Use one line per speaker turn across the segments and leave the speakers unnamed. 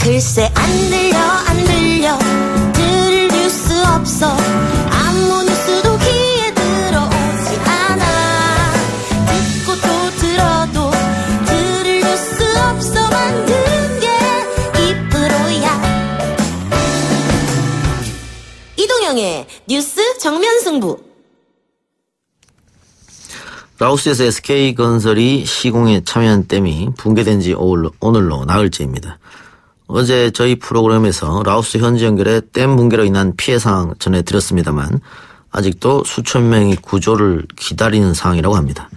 글쎄 안 들려 들을 뉴스 없어 아무 뉴스도 귀에 들어오지 않아 듣고 또 들어도 들을 뉴스 없어 만든 게 입으로야 이동영의 뉴스 정면승부.
라오스에서 SK건설이 시공에 참여한 댐이 붕괴된 지 오늘로 나흘째입니다. 어제 저희 프로그램에서 라오스 현지 연결의 댐 붕괴로 인한 피해 상황 전해드렸습니다만 아직도 수천 명이 구조를 기다리는 상황이라고 합니다.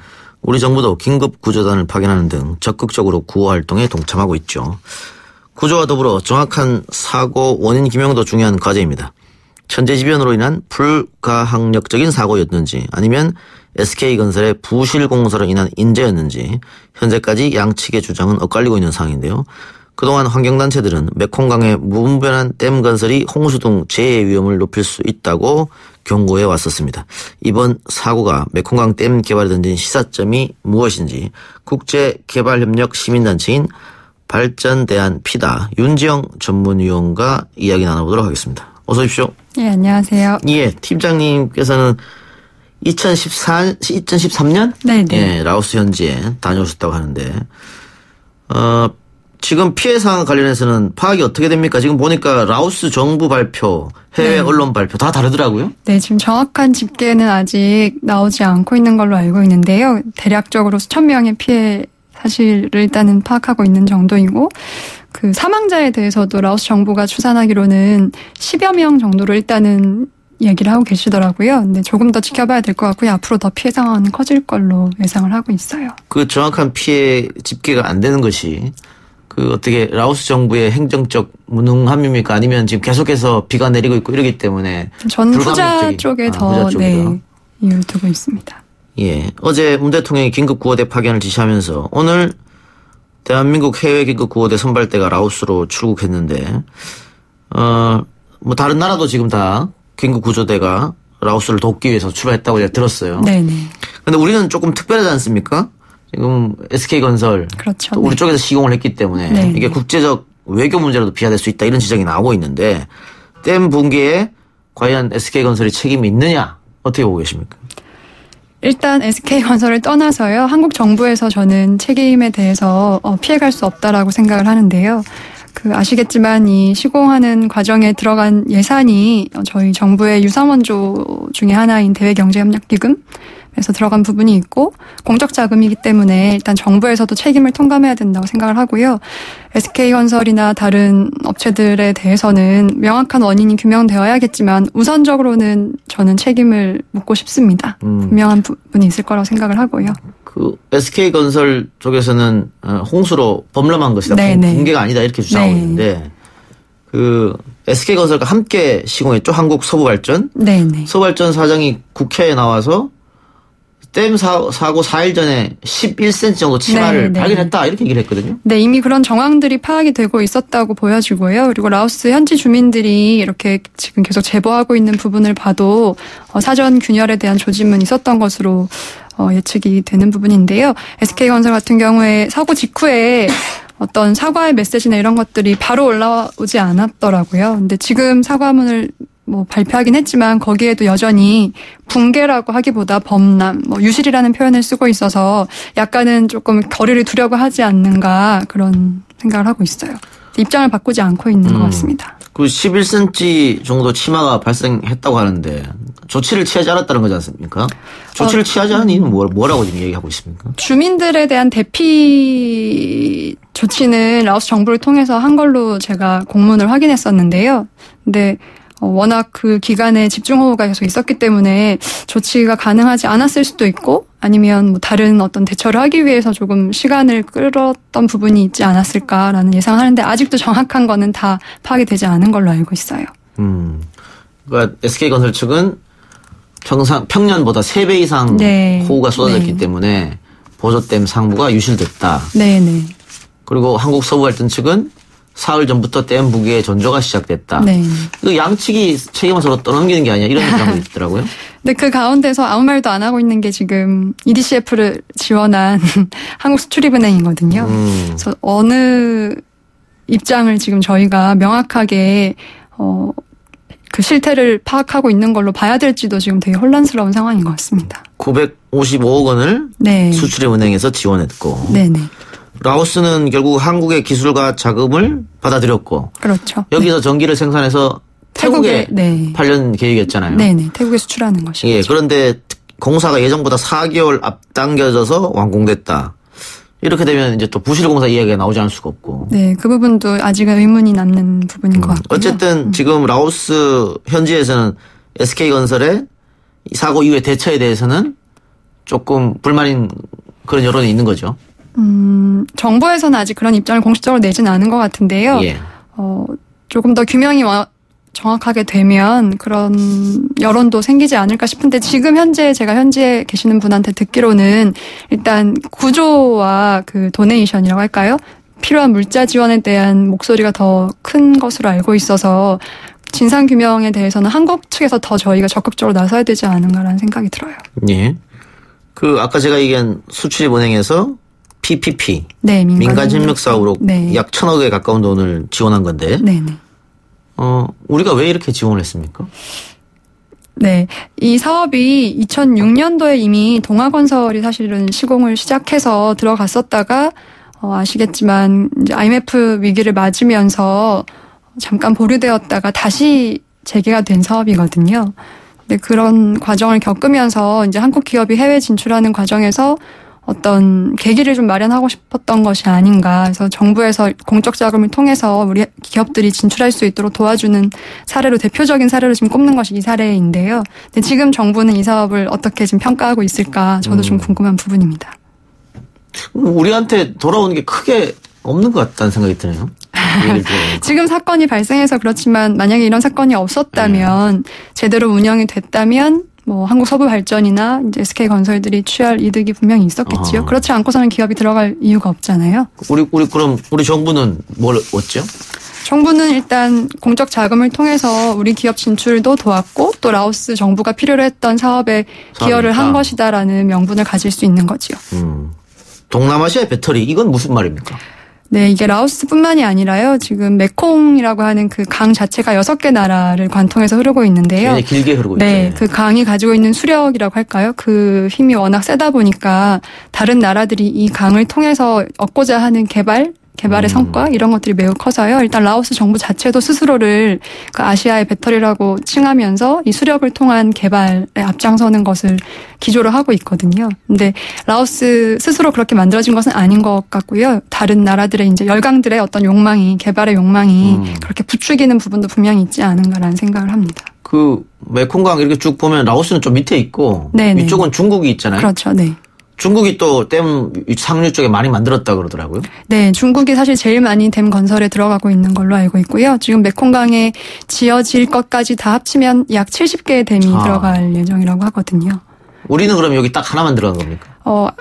우리 정부도 긴급 구조단을 파견하는 등 적극적으로 구호 활동에 동참하고 있죠. 구조와 더불어 정확한 사고 원인 규명도 중요한 과제입니다. 천재지변으로 인한 불가항력적인 사고였는지 아니면 SK건설의 부실공사로 인한 인재였는지 현재까지 양측의 주장은 엇갈리고 있는 상황인데요. 그동안 환경단체들은 메콩강의 무분별한 댐 건설이 홍수 등 재해 위험을 높일 수 있다고 경고해 왔었습니다. 이번 사고가 메콩강 댐 개발에 던진 시사점이 무엇인지 국제개발협력 시민단체인 발전대안 피다 윤지영 전문위원과 이야기 나눠보도록 하겠습니다. 어서 오십시오.
예, 안녕하세요.
예, 팀장님께서는 2013년?
네네.
예, 라오스 현지에 다녀오셨다고 하는데, 지금 피해 상황 관련해서는 파악이 어떻게 됩니까? 지금 보니까 라오스 정부 발표, 해외 언론 발표 다 다르더라고요.
네, 지금 정확한 집계는 아직 나오지 않고 있는 걸로 알고 있는데요. 대략적으로 수천 명의 피해 사실을 일단은 파악하고 있는 정도이고, 그 사망자에 대해서도 라오스 정부가 추산하기로는 10여 명 정도로 일단은 얘기를 하고 계시더라고요. 근데 조금 더 지켜봐야 될 것 같고요. 앞으로 더 피해 상황은 커질 걸로 예상을 하고 있어요.
그 정확한 피해 집계가 안 되는 것이 그 어떻게 라오스 정부의 행정적 무능함입니까? 아니면 지금 계속해서 비가 내리고 있고 이러기 때문에
저는 후자 쪽에 더 네, 이유를 두고 있습니다.
예, 어제 문 대통령이 긴급 구호대 파견을 지시하면서 오늘 대한민국 해외 긴급 구호대 선발대가 라오스로 출국했는데 뭐 다른 나라도 지금 다 긴급 구조대가 라오스를 돕기 위해서 출발했다고 제가 들었어요.
네네.
근데 우리는 조금 특별하지 않습니까? 지금 SK건설.
그렇죠.
또 우리 쪽에서 시공을 했기 때문에
네네.
이게 국제적 외교 문제로도 비화될 수 있다 이런 지적이 나오고 있는데 댐 붕괴에 과연 SK건설이 책임이 있느냐 어떻게 보고 계십니까?
일단 SK건설을 떠나서요. 한국 정부에서 저는 책임에 대해서 피해갈 수 없다라고 생각을 하는데요. 아시겠지만 이 시공하는 과정에 들어간 예산이 저희 정부의 유상원조 중에 하나인 대외경제협력기금에서 들어간 부분이 있고 공적 자금이기 때문에 일단 정부에서도 책임을 통감해야 된다고 생각을 하고요. SK건설이나 다른 업체들에 대해서는 명확한 원인이 규명되어야겠지만 우선적으로는 저는 책임을 묻고 싶습니다. 분명한 부분이 있을 거라고 생각을 하고요.
그 SK건설 쪽에서는 홍수로 범람한 것이다. 붕괴가 아니다 이렇게 주장하고 있는데 그 SK건설과 함께 시공했죠. 한국서부발전.
네네.
서부발전 사장이 국회에 나와서 댐 사고 4일 전에 11cm 정도 치마를 발견했다 이렇게 얘기를 했거든요.
네, 이미 그런 정황들이 파악이 되고 있었다고 보여지고요. 그리고 라오스 현지 주민들이 이렇게 지금 계속 제보하고 있는 부분을 봐도 사전 균열에 대한 조짐은 있었던 것으로 예측이 되는 부분인데요. SK건설 같은 경우에 사고 직후에 어떤 사과의 메시지나 이런 것들이 바로 올라오지 않았더라고요. 근데 지금 사과문을 발표하긴 했지만 거기에도 여전히 붕괴라고 하기보다 범람, 유실이라는 표현을 쓰고 있어서 약간은 조금 거리를 두려고 하지 않는가 그런 생각을 하고 있어요. 입장을 바꾸지 않고 있는 것 같습니다.
그 11cm 정도 치마가 발생했다고 하는데 조치를 취하지 않았다는 거지 않습니까? 조치를 취하지 않은 이유는 뭐라고 지금 얘기하고 있습니까?
주민들에 대한 대피 조치는 라오스 정부를 통해서 한 걸로 제가 공문을 확인했었는데요. 근데 워낙 그 기간에 집중호우가 계속 있었기 때문에 조치가 가능하지 않았을 수도 있고 아니면 다른 어떤 대처를 하기 위해서 조금 시간을 끌었던 부분이 있지 않았을까라는 예상을 하는데 아직도 정확한 거는 다 파악이 되지 않은 걸로 알고 있어요.
그러니까 SK건설 측은 평년보다 3배 이상 호우가 쏟아졌기 때문에 보조댐 상부가 유실됐다. 네네. 그리고 한국서부발전 측은 사흘 전부터 댐 붕괴의 전조가 시작됐다. 네. 그 양측이 책임을 서로 떠넘기는 게 아니야 이런 주장도 있더라고요.
근데 그 가운데서 아무 말도 안 하고 있는 게 지금 EDCF를 지원한 한국수출입은행이거든요. 그래서 어느 입장을 지금 저희가 명확하게 그 실태를 파악하고 있는 걸로 봐야 될지도 지금 되게 혼란스러운 상황인 것 같습니다.
955억 원을
네.
수출입은행에서 지원했고
네네.
라오스는 결국 한국의 기술과 자금을 받아들였고
그렇죠.
여기서 전기를 생산해서 태국에
네.
팔려는 계획이었잖아요.
네네. 태국에 수출하는 것이죠.
예, 그런데 공사가 예정보다 4개월 앞당겨져서 완공됐다. 이렇게 되면 이제 또 부실공사 이야기가 나오지 않을 수가 없고.
네, 그 부분도 아직은 의문이 남는 부분인 것 같고요.
어쨌든 지금 라오스 현지에서는 SK건설의 사고 이후의 대처에 대해서는 조금 불만인 그런 여론이 있는 거죠.
정부에서는 아직 그런 입장을 공식적으로 내지는 않은 것 같은데요.
예.
조금 더 규명이 정확하게 되면 그런 여론도 생기지 않을까 싶은데 지금 현재 제가 현지에 계시는 분한테 듣기로는 일단 구조와 그 도네이션이라고 할까요? 필요한 물자 지원에 대한 목소리가 더 큰 것으로 알고 있어서 진상규명에 대해서는 한국 측에서 더 저희가 적극적으로 나서야 되지 않은가라는 생각이 들어요.
예. 그 아까 제가 얘기한 수출입은행에서 PPP.
네,
민간 협력 사업으로
네.
약 1,000억에 가까운 돈을 지원한 건데.
네네.
우리가 왜 이렇게 지원을 했습니까?
네. 이 사업이 2006년도에 이미 동아건설이 사실은 시공을 시작해서 들어갔었다가, 아시겠지만, 이제 IMF 위기를 맞으면서 잠깐 보류되었다가 다시 재개가 된 사업이거든요. 근데 그런 과정을 겪으면서 이제 한국 기업이 해외 진출하는 과정에서 어떤 계기를 좀 마련하고 싶었던 것이 아닌가. 그래서 정부에서 공적 자금을 통해서 우리 기업들이 진출할 수 있도록 도와주는 사례로 대표적인 사례로 지금 꼽는 것이 이 사례인데요. 근데 지금 정부는 이 사업을 어떻게 지금 평가하고 있을까 저도 좀 궁금한 부분입니다.
우리한테 돌아오는 게 크게 없는 것 같다는 생각이 드네요.
지금 사건이 발생해서 그렇지만 만약에 이런 사건이 없었다면 제대로 운영이 됐다면 뭐 한국서부발전이나 이제 SK건설들이 취할 이득이 분명히 있었겠지요. 그렇지 않고서는 기업이 들어갈 이유가 없잖아요.
그럼 우리 정부는 뭘 얻죠?
정부는 일단 공적 자금을 통해서 우리 기업 진출도 도왔고 또 라오스 정부가 필요로 했던 사업에 기여를 한 것이다라는 명분을 가질 수 있는 거지요.
동남아시아의 배터리 이건 무슨 말입니까?
네, 이게 라오스뿐만이 아니라요. 지금 메콩이라고 하는 그 강 자체가 6개 나라를 관통해서 흐르고 있는데요.
굉장히 길게 흐르고 있죠.
네, 그 강이 가지고 있는 수력이라고 할까요? 그 힘이 워낙 세다 보니까 다른 나라들이 이 강을 통해서 얻고자 하는 개발의 성과 이런 것들이 매우 커서요. 일단 라오스 정부 자체도 스스로를 그 아시아의 배터리라고 칭하면서 이 수력을 통한 개발에 앞장서는 것을 기조로 하고 있거든요. 근데 라오스 스스로 그렇게 만들어진 것은 아닌 것 같고요. 다른 나라들의 이제 열강들의 어떤 욕망이 개발의 욕망이 그렇게 부추기는 부분도 분명히 있지 않은가라는 생각을 합니다.
그 메콩강 이렇게 쭉 보면 라오스는 좀 밑에 있고
네네.
위쪽은 중국이 있잖아요.
그렇죠. 네.
중국이 또 댐 상류 쪽에 많이 만들었다 그러더라고요.
네, 중국이 사실 제일 많이 댐 건설에 들어가고 있는 걸로 알고 있고요. 지금 메콩강에 지어질 것까지 다 합치면 약 70개의 댐이 들어갈 예정이라고 하거든요.
우리는 그럼 여기 딱 하나만 들어간 겁니까?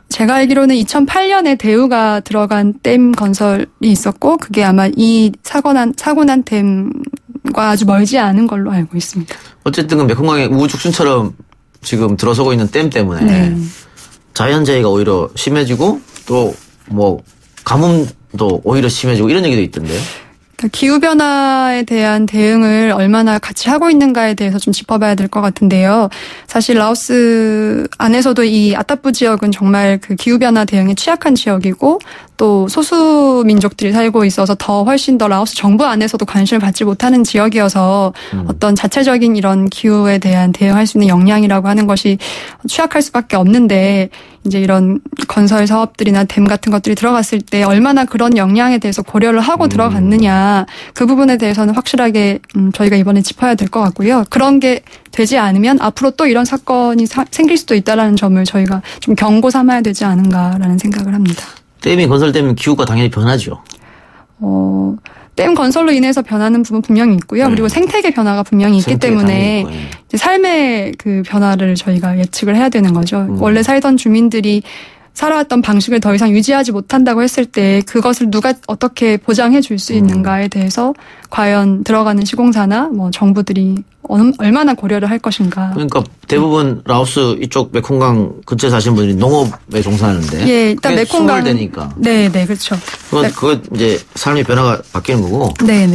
제가 알기로는 2008년에 대우가 들어간 댐 건설이 있었고 그게 아마 이 사고 난 댐과 아주 멀지 않은 걸로 알고 있습니다.
어쨌든 그 메콩강의 우후죽순처럼 지금 들어서고 있는 댐 때문에
네.
자연재해가 오히려 심해지고 또 뭐 가뭄도 오히려 심해지고 이런 얘기도 있던데요.
기후변화에 대한 대응을 얼마나 같이 하고 있는가에 대해서 좀 짚어봐야 될 것 같은데요. 사실 라오스 안에서도 이 아따뿌 지역은 정말 그 기후변화 대응에 취약한 지역이고 또 소수민족들이 살고 있어서 훨씬 더 라오스 정부 안에서도 관심을 받지 못하는 지역이어서 어떤 자체적인 이런 기후에 대한 대응할 수 있는 역량이라고 하는 것이 취약할 수밖에 없는데 이제 이런 건설 사업들이나 댐 같은 것들이 들어갔을 때 얼마나 그런 역량에 대해서 고려를 하고 들어갔느냐 그 부분에 대해서는 확실하게 저희가 이번에 짚어야 될 것 같고요. 그런 게 되지 않으면 앞으로 또 이런 사건이 생길 수도 있다라는 점을 저희가 좀 경고 삼아야 되지 않은가라는 생각을 합니다.
댐이 건설되면 기후가 당연히 변하죠.
댐 건설로 인해서 변하는 부분 분명히 있고요. 그리고 생태계 변화가 분명히 있기 때문에 이제 삶의 그 변화를 저희가 예측을 해야 되는 거죠. 원래 살던 주민들이 살아왔던 방식을 더 이상 유지하지 못한다고 했을 때 그것을 누가 어떻게 보장해 줄 수 있는가에 대해서 과연 들어가는 시공사나 뭐 정부들이 얼마나 고려를 할 것인가.
그러니까 대부분 라오스 이쪽 메콩강 근처에 사시는 분들이 농업에 종사하는데.
예, 일단 메콩강.
되니까.
네, 그렇죠.
그거 이제 삶의 변화가 바뀌는 거고.
네.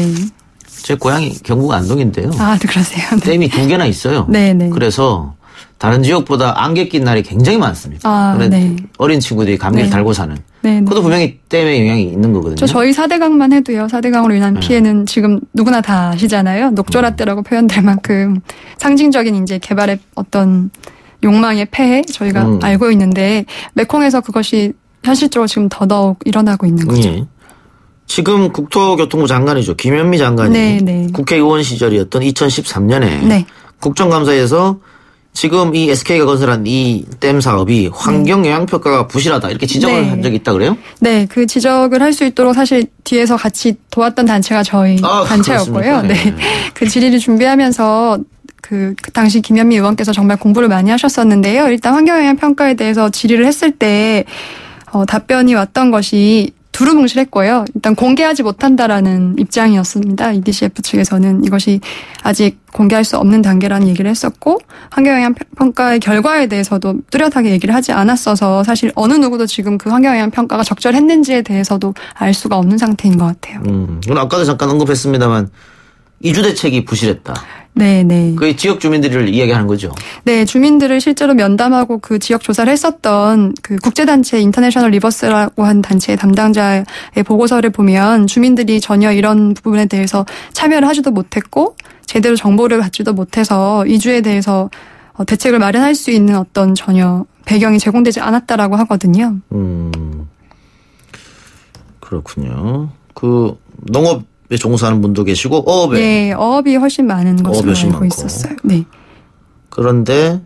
제 고향이 경북 안동인데요.
아, 네, 그러세요. 네.
댐이 2개나 있어요.
네.
그래서 다른 지역보다 안개 낀 날이 굉장히 많습니다.
아, 네.
어린 친구들이 감기를 달고 사는.
네.
그것도 분명히 댐의 영향이 있는 거거든요.
저희 4대강만 해도요. 4대강으로 인한 피해는 지금 누구나 다 아시잖아요. 녹조라떼라고 표현될 만큼 상징적인 이제 개발의 어떤 욕망의 폐해 저희가 알고 있는데 메콩에서 그것이 현실적으로 지금 더더욱 일어나고 있는 거죠.
예. 지금 국토교통부 장관이죠. 김현미 장관이
네.
국회의원 시절이었던 2013년에 국정감사에서 지금 이 SK가 건설한 이 댐 사업이 환경영향평가가 부실하다 이렇게 지적을 한 적이 있다 그래요?
네, 그 지적을 할 수 있도록 사실 뒤에서 같이 도왔던 단체가 저희 단체였고요. 네, 그 질의를 준비하면서 그 당시 김현미 의원께서 정말 공부를 많이 하셨었는데요. 일단 환경영향평가에 대해서 질의를 했을 때 답변이 왔던 것이 두루뭉실했고요. 일단 공개하지 못한다라는 입장이었습니다. EDCF 측에서는 이것이 아직 공개할 수 없는 단계라는 얘기를 했었고 환경영향평가의 결과에 대해서도 뚜렷하게 얘기를 하지 않았어서 사실 어느 누구도 지금 그 환경영향평가가 적절했는지에 대해서도 알 수가 없는 상태인 것 같아요.
그럼 아까도 잠깐 언급했습니다만 이주대책이 부실했다.
네.
그 지역 주민들을 이야기하는 거죠.
네, 주민들을 실제로 면담하고 그 지역 조사를 했었던 그 국제단체 인터내셔널 리버스라고 한 단체의 담당자의 보고서를 보면 주민들이 전혀 이런 부분에 대해서 참여를 하지도 못했고 제대로 정보를 받지도 못해서 이주에 대해서 대책을 마련할 수 있는 어떤 전혀 배경이 제공되지 않았다라고 하거든요.
그렇군요. 그 농업 에 종사하는 분도 계시고 어업에.
네, 어업이 훨씬 많은 것으로 알고 있었어요. 네.
그런데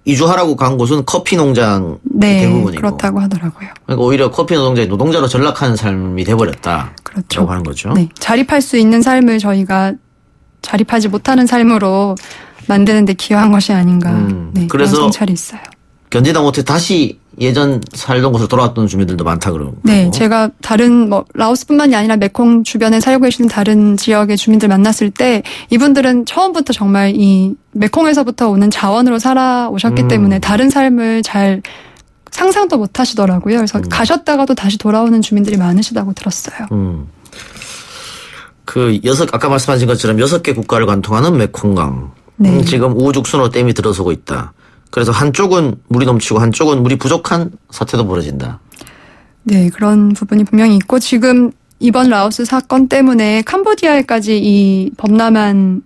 이주하라고 간 곳은 커피 농장 대부분이고.
그렇다고 하더라고요.
그러니까 오히려 커피 노동자의 노동자로 전락하는 삶이 돼버렸다.
그렇죠.
라고 하는 거죠.
네, 자립할 수 있는 삶을 저희가 자립하지 못하는 삶으로 만드는 데 기여한 것이 아닌가. 네,
그래서
그런 성찰이 있어요.
견디다 못해 다시 예전 살던 곳으로 돌아왔던 주민들도 많다 그러고.
네, 제가 다른 라오스뿐만이 아니라 메콩 주변에 살고 계시는 다른 지역의 주민들 만났을 때 이분들은 처음부터 정말 이 메콩에서부터 오는 자원으로 살아오셨기 때문에 다른 삶을 잘 상상도 못 하시더라고요. 그래서 가셨다가도 다시 돌아오는 주민들이 많으시다고 들었어요.
아까 말씀하신 것처럼 6개 국가를 관통하는 메콩강.
네.
지금 우죽순으로 댐이 들어서고 있다. 그래서 한쪽은 물이 넘치고 한쪽은 물이 부족한 사태도 벌어진다.
네, 그런 부분이 분명히 있고 지금 이번 라오스 사건 때문에 캄보디아에까지 이 범람한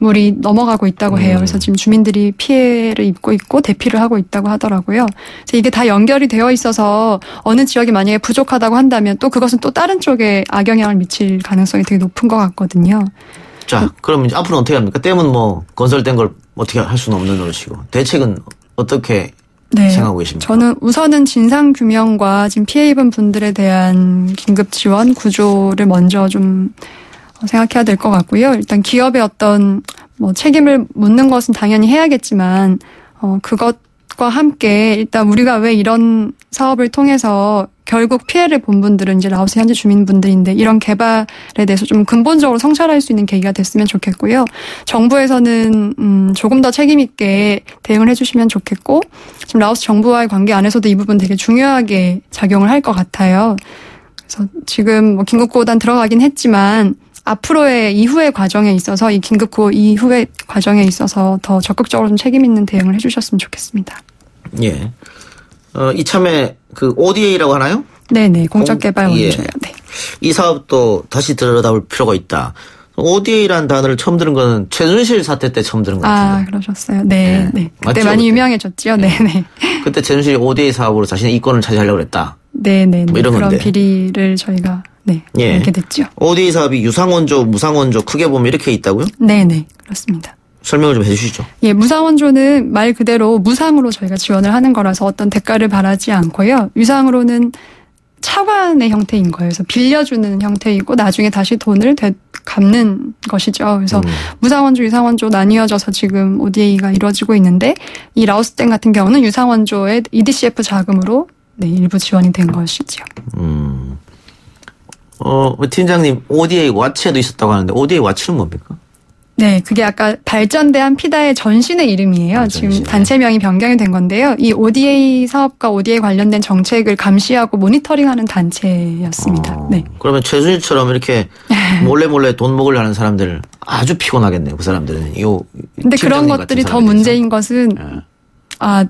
물이 넘어가고 있다고 해요. 그래서 지금 주민들이 피해를 입고 있고 대피를 하고 있다고 하더라고요. 그래서 이게 다 연결이 되어 있어서 어느 지역이 만약에 부족하다고 한다면 또 그것은 또 다른 쪽에 악영향을 미칠 가능성이 되게 높은 것 같거든요.
자, 그럼 이제 앞으로 어떻게 합니까? 댐은 건설된 걸 어떻게 할 수는 없는 노릇이고 대책은 어떻게 생각하고 계십니까?
저는 우선은 진상 규명과 지금 피해 입은 분들에 대한 긴급 지원 구조를 먼저 좀 생각해야 될 것 같고요. 일단 기업의 어떤 책임을 묻는 것은 당연히 해야겠지만 그것과 함께 일단 우리가 왜 이런 사업을 통해서 결국 피해를 본 분들은 이제 라오스 현지 주민분들인데 이런 개발에 대해서 좀 근본적으로 성찰할 수 있는 계기가 됐으면 좋겠고요. 정부에서는 조금 더 책임 있게 대응을 해주시면 좋겠고 지금 라오스 정부와의 관계 안에서도 이 부분 되게 중요하게 작용을 할 것 같아요. 그래서 지금 긴급구호단 들어가긴 했지만 앞으로의 이후의 과정에 있어서 이 긴급구호 이후의 과정에 있어서 더 적극적으로 좀 책임 있는 대응을 해주셨으면 좋겠습니다.
예. 이참에 그 ODA라고 하나요?
네네. 공적개발 원조요. 네.
이 사업도 다시 들여다볼 필요가 있다. ODA라는 단어를 처음 들은 거는 최순실 사태 때 처음 들은 것 같은데.
아, 그러셨어요. 네. 그때
맞죠?
많이 유명해졌죠. 네네.
그때 최순실이 ODA 사업으로 자신의 이권을 차지하려고 그랬다.
네네.
이런
그런
건데.
비리를 저희가 알게 됐죠.
ODA 사업이 유상원조, 무상원조 크게 보면 이렇게 있다고요?
네네. 그렇습니다.
설명을 좀 해주시죠.
예, 무상원조는 말 그대로 무상으로 저희가 지원을 하는 거라서 어떤 대가를 바라지 않고요. 유상으로는 차관의 형태인 거예요. 그래서 빌려주는 형태이고 나중에 다시 돈을 갚는 것이죠. 그래서 무상원조, 유상원조 나뉘어져서 지금 ODA가 이루어지고 있는데 이 라오스댐 같은 경우는 유상원조의 EDCF 자금으로 네, 일부 지원이 된 것이죠.
팀장님, ODA 와치에도 있었다고 하는데, ODA 와치는 뭡니까?
네, 그게 아까 발전대한 피다의 전신의 이름이에요. 지금 단체명이 변경이 된 건데요. 이 ODA 사업과 ODA 관련된 정책을 감시하고 모니터링하는 단체였습니다. 네.
그러면 최순실처럼 이렇게 몰래 돈 먹으려 하는 사람들 아주 피곤하겠네요. 그 사람들은.
근데 그런 것들이 더 문제인 것은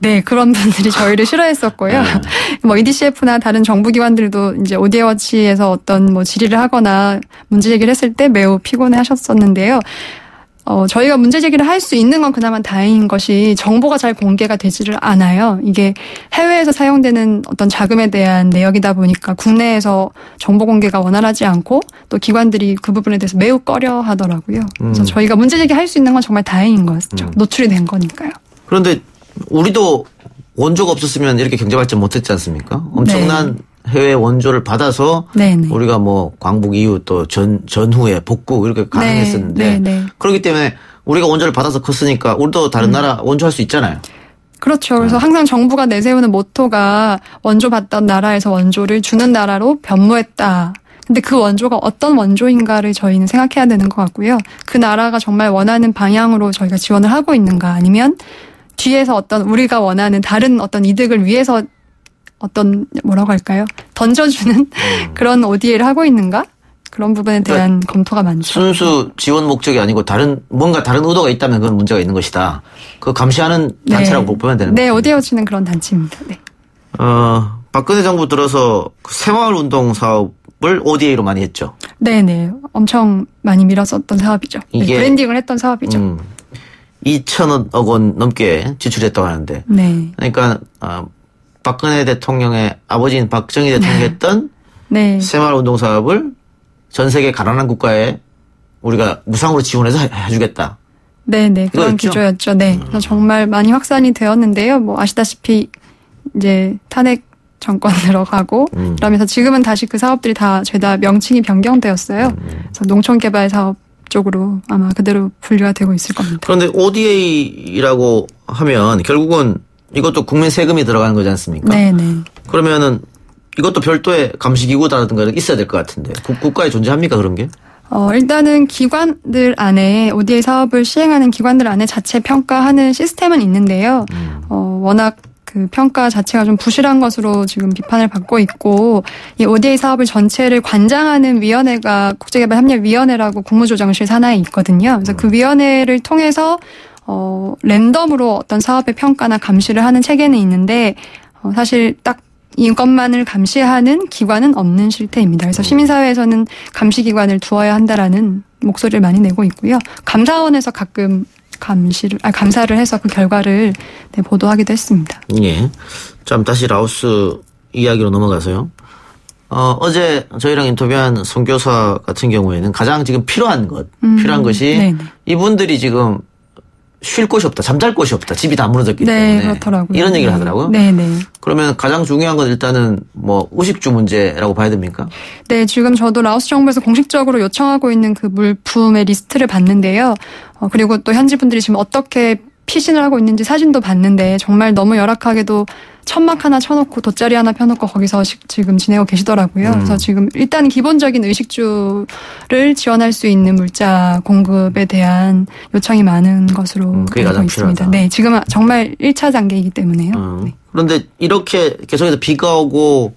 네. 그런 분들이 저희를 싫어했었고요. 뭐 EDCF나 다른 정부기관들도 이제 ODA 워치에서 어떤 뭐 질의를 하거나 문제 제기를 했을 때 매우 피곤해 하셨었는데요. 저희가 문제 제기를 할 수 있는 건 그나마 다행인 것이 정보가 잘 공개가 되지를 않아요. 이게 해외에서 사용되는 어떤 자금에 대한 내역이다 보니까 국내에서 정보 공개가 원활하지 않고 또 기관들이 그 부분에 대해서 매우 꺼려 하더라고요. 그래서 저희가 문제 제기할 수 있는 건 정말 다행인 거죠. 노출이 된 거니까요.
그런데 우리도 원조가 없었으면 이렇게 경제 발전 못했지 않습니까? 엄청난 해외 원조를 받아서 네네. 우리가 뭐 광복 이후 또 전후에 복구 이렇게 가능했었는데 그렇기 때문에 우리가 원조를 받아서 컸으니까 우리도 다른 나라 원조할 수 있잖아요.
그렇죠. 그래서 항상 정부가 내세우는 모토가 원조 받던 나라에서 원조를 주는 나라로 변모했다. 근데 그 원조가 어떤 원조인가를 저희는 생각해야 되는 것 같고요. 그 나라가 정말 원하는 방향으로 저희가 지원을 하고 있는가 아니면 뒤에서 어떤 우리가 원하는 다른 어떤 이득을 위해서 어떤 뭐라고 할까요? 던져주는 그런 ODA를 하고 있는가? 그런 부분에 대한 검토가 많죠.
순수 지원 목적이 아니고 뭔가 다른 의도가 있다면 그건 문제가 있는 것이다. 그 감시하는 단체라고 보면 되는 거죠.
네, ODA 워치는 그런 단체입니다. 네.
박근혜 정부 들어서 새마을운동 사업을 ODA로 많이 했죠.
네네. 엄청 많이 밀었었던 사업이죠. 이게 브랜딩을 했던 사업이죠.
2천억 원 넘게 지출했다고 하는데.
네.
그러니까 박근혜 대통령의 아버지인 박정희 대통령이 했던 새마을운동 사업을 전 세계 가난한 국가에 우리가 무상으로 지원해서 해주겠다.
네네. 그런 기조였죠. 네. 그래서 정말 많이 확산이 되었는데요. 뭐 아시다시피 이제 탄핵 정권 들어가고 그러면서 지금은 다시 그 사업들이 다 죄다 명칭이 변경되었어요. 그래서 농촌개발 사업 쪽으로 아마 그대로 분류가 되고 있을 겁니다.
그런데 ODA라고 하면 결국은 이것도 국민 세금이 들어가는 거지 않습니까?
네네.
그러면은 이것도 별도의 감시기구라든가 있어야 될 것 같은데 국가에 존재합니까 그런 게?
일단은 기관들 안에 ODA 사업을 시행하는 기관들 안에 자체 평가하는 시스템은 있는데요. 워낙 그 평가 자체가 좀 부실한 것으로 지금 비판을 받고 있고 이 ODA 사업을 전체를 관장하는 위원회가 국제개발협력위원회라고 국무조정실 산하에 있거든요. 그래서 그 위원회를 통해서 랜덤으로 어떤 사업의 평가나 감시를 하는 체계는 있는데 사실 딱 이것만을 감시하는 기관은 없는 실태입니다. 그래서 시민사회에서는 감시기관을 두어야 한다라는 목소리를 많이 내고 있고요. 감사원에서 가끔 감사를 해서 그 결과를 보도하기도 했습니다.
예. 참 다시 라오스 이야기로 넘어가서요. 어제 저희랑 인터뷰한 선교사 같은 경우에는 가장 지금 필요한 것이
네네.
이분들이 지금 쉴 곳이 없다, 잠잘 곳이 없다, 집이 다 무너졌기 때문에
그렇더라고요.
이런 얘기를 하더라고요.
네네.
그러면 가장 중요한 건 일단은 뭐 의식주 문제라고 봐야 됩니까?
네, 지금 저도 라오스 정부에서 공식적으로 요청하고 있는 그 물품의 리스트를 봤는데요. 그리고 또 현지 분들이 지금 어떻게 피신을 하고 있는지 사진도 봤는데 정말 너무 열악하게도 천막 하나 쳐놓고 돗자리 하나 펴놓고 거기서 지금 지내고 계시더라고요. 그래서 지금 일단 기본적인 의식주를 지원할 수 있는 물자 공급에 대한 요청이 많은 것으로 알고 있습니다.
필요하다.
네, 지금 정말 1차 단계이기 때문에요. 네.
그런데 이렇게 계속해서 비가 오고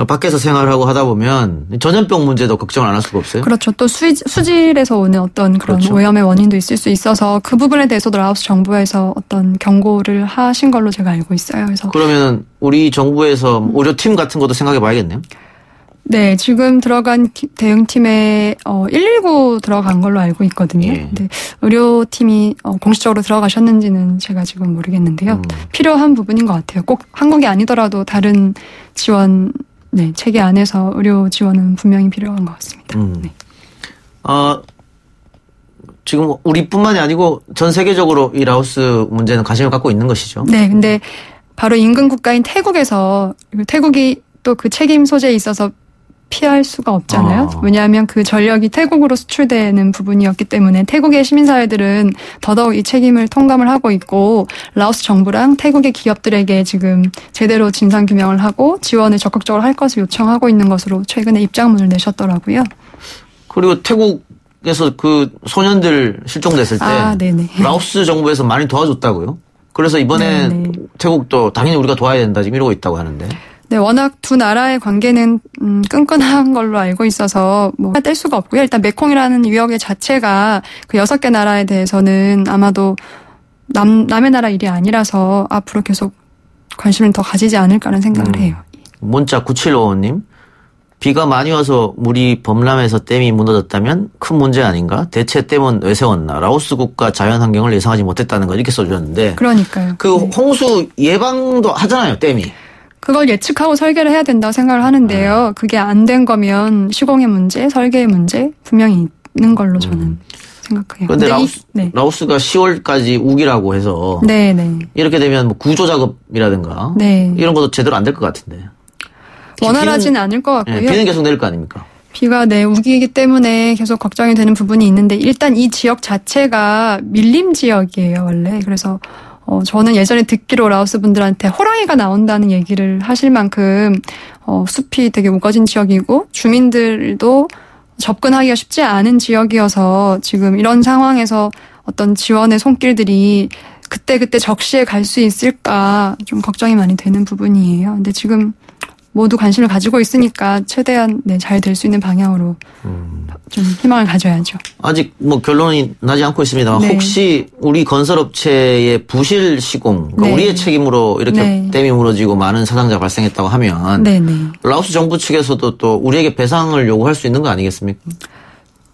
밖에서 생활하고 하다 보면 전염병 문제도 걱정을 안 할 수가 없어요.
그렇죠. 또 수질에서 오는 어떤 그런 오염의 원인도 있을 수 있어서 그 부분에 대해서도 라오스 정부에서 어떤 경고를 하신 걸로 제가 알고 있어요. 그래서
그러면 우리 정부에서 의료팀 같은 것도 생각해 봐야겠네요.
네, 지금 들어간 대응팀에 119 들어간 걸로 알고 있거든요.
예.
근데 의료팀이 공식적으로 들어가셨는지는 제가 지금 모르겠는데요. 필요한 부분인 것 같아요. 꼭 한국이 아니더라도 다른 지원 체계 안에서 의료 지원은 분명히 필요한 것 같습니다. 네.
지금 우리뿐만이 아니고 전 세계적으로 이 라오스 문제는 관심을 갖고 있는 것이죠.
네, 근데 바로 인근 국가인 태국에서 태국이 또 그 책임 소재에 있어서 피할 수가 없잖아요. 왜냐하면 그 전력이 태국으로 수출되는 부분이었기 때문에 태국의 시민사회들은 더더욱 이 책임을 통감을 하고 있고 라오스 정부랑 태국의 기업들에게 지금 제대로 진상규명을 하고 지원을 적극적으로 할 것을 요청하고 있는 것으로 최근에 입장문을 내셨더라고요.
그리고 태국에서 그 소년들 실종됐을 때 라오스 정부에서 많이 도와줬다고요? 그래서 이번에 태국도 당연히 우리가 도와야 된다 지금 이러고 있다고 하는데.
네, 워낙 두 나라의 관계는 끈끈한 걸로 알고 있어서 뭐 뗄 수가 없고요. 일단 메콩이라는 유역의 자체가 그 6개 나라에 대해서는 아마도 남의 나라 일이 아니라서 앞으로 계속 관심을 더 가지지 않을까라는 생각을 해요.
문자 9755님. 비가 많이 와서 물이 범람해서 댐이 무너졌다면 큰 문제 아닌가? 대체 댐은 왜 세웠나? 라오스 국가 자연환경을 예상하지 못했다는 거 이렇게 써주셨는데.
그러니까요.
그 홍수 예방도 하잖아요, 댐이.
그걸 예측하고 설계를 해야 된다고 생각을 하는데요. 그게 안 된 거면 시공의 문제, 설계의 문제 분명히 있는 걸로 저는 생각해요.
그런데 라오스가 10월까지 우기라고 해서 이렇게 되면 뭐 구조 작업이라든가 이런 것도 제대로 안 될 것 같은데.
원활하지는 않을 것 같고요.
비는 계속 내릴 거 아닙니까?
비가 우기기 때문에 계속 걱정이 되는 부분이 있는데 일단 이 지역 자체가 밀림 지역이에요, 원래. 그래서 저는 예전에 듣기로 라오스 분들한테 호랑이가 나온다는 얘기를 하실 만큼 숲이 되게 우거진 지역이고 주민들도 접근하기가 쉽지 않은 지역이어서 지금 이런 상황에서 어떤 지원의 손길들이 그때 적시에 갈 수 있을까 좀 걱정이 많이 되는 부분이에요. 근데 지금 모두 관심을 가지고 있으니까 최대한 잘 될 수 있는 방향으로 좀 희망을 가져야죠.
아직 뭐 결론이 나지 않고 있습니다만 혹시 우리 건설업체의 부실 시공, 그러니까 우리의 책임으로 이렇게 댐이 무너지고 많은 사상자가 발생했다고 하면 라오스 정부 측에서도 또 우리에게 배상을 요구할 수 있는 거 아니겠습니까?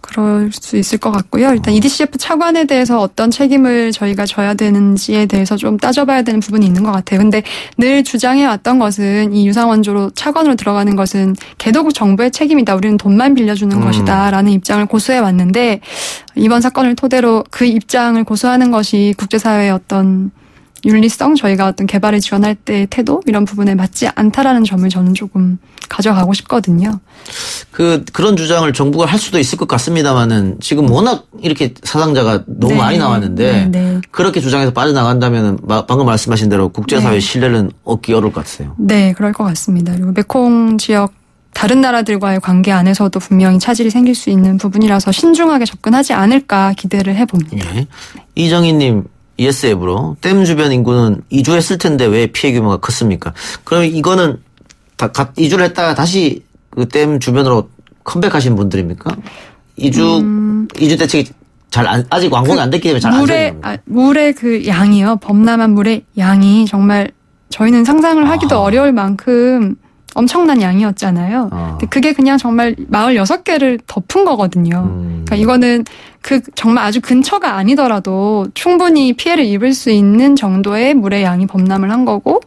그럴 수 있을 것 같고요. 일단 EDCF 차관에 대해서 어떤 책임을 저희가 져야 되는지에 대해서 좀 따져봐야 되는 부분이 있는 것 같아요. 근데 늘 주장해왔던 것은 이 유상원조로 차관으로 들어가는 것은 개도국 정부의 책임이다. 우리는 돈만 빌려주는 것이다. 라는 입장을 고수해왔는데 이번 사건을 토대로 그 입장을 고수하는 것이 국제사회의 어떤 윤리성, 저희가 어떤 개발을 지원할 때의 태도 이런 부분에 맞지 않다라는 점을 저는 조금 가져가고 싶거든요.
그런 주장을 정부가 할 수도 있을 것 같습니다만은 지금 워낙 이렇게 사상자가 너무 많이 나왔는데 그렇게 주장해서 빠져나간다면 방금 말씀하신 대로 국제사회의 신뢰는 얻기 어려울 것 같아요. 네,
그럴 것 같습니다. 그리고 메콩 지역 다른 나라들과의 관계 안에서도 분명히 차질이 생길 수 있는 부분이라서 신중하게 접근하지 않을까 기대를 해봅니다.
이정희님. ES 앱으로 댐 주변 인구는 이주했을 텐데 왜 피해 규모가 컸습니까? 그럼 이거는 이주를 했다가 다시 그 댐 주변으로 컴백하신 분들입니까? 이주 대책이 아직 완공이 안 됐기 때문에 잘 안 되는 겁니다.
물의 그 양이요. 범람한 물의 양이 정말 저희는 상상을 하기도 어려울 만큼 엄청난 양이었잖아요. 근데 그게 그냥 정말 마을 6개를 덮은 거거든요. 그러니까 이거는 정말 아주 근처가 아니더라도 충분히 피해를 입을 수 있는 정도의 물의 양이 범람을 한 거고,